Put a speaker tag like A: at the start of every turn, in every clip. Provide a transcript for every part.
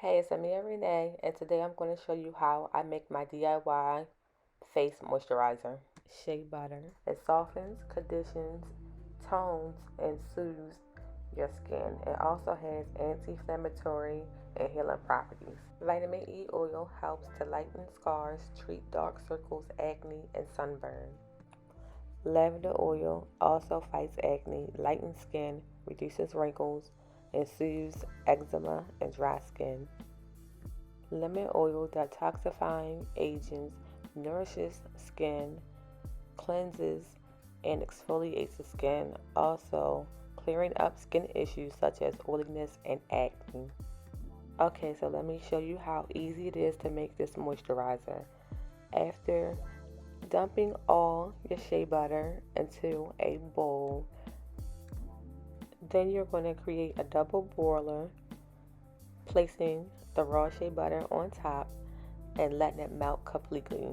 A: Hey, it's Amia Renee, and today I'm going to show you how I make my DIY face moisturizer. Shea Butter. It softens, conditions, tones, and soothes your skin. It also has anti-inflammatory and healing properties. Vitamin E oil helps to lighten scars, treat dark circles, acne, and sunburn. Lavender oil also fights acne, lightens skin, reduces wrinkles, and soothes eczema and dry skin. Lemon oil detoxifying agents nourishes skin, cleanses, and exfoliates the skin, also clearing up skin issues such as oiliness and acne. Okay, so let me show you how easy it is to make this moisturizer. After dumping all your shea butter into a bowl, then you're going to create a double boiler, placing the raw shea butter on top and letting it melt completely.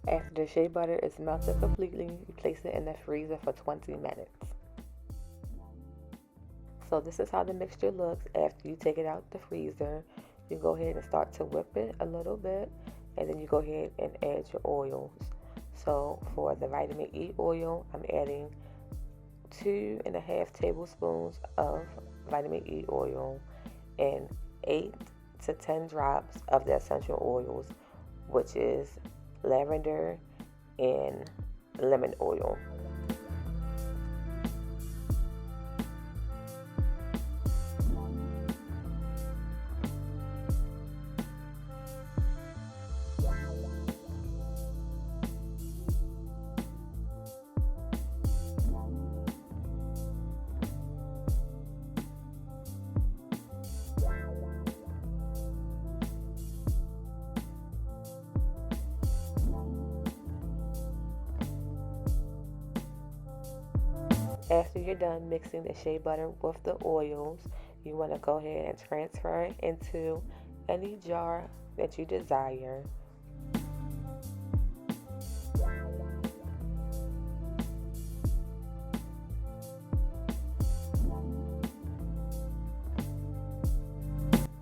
A: After the shea butter is melted completely, you place it in the freezer for 20 minutes. So this is how the mixture looks after you take it out the freezer. You go ahead and start to whip it a little bit, and then you go ahead and add your oils. So for the vitamin E oil, I'm adding 2.5 tablespoons of vitamin E oil and 8 to 10 drops of the essential oils, which is lavender and lemon oil. After you're done mixing the shea butter with the oils, you want to go ahead and transfer it into any jar that you desire.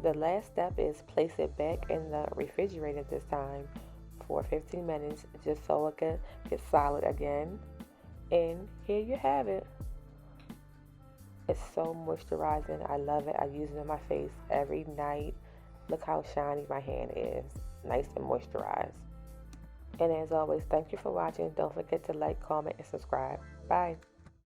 A: The last step is place it back in the refrigerator this time for 15 minutes just so it can get solid again. And here you have it. It's so moisturizing. I love it. I use it on my face every night. Look how shiny my hand is. Nice and moisturized. And as always, thank you for watching. Don't forget to like, comment, and subscribe. Bye.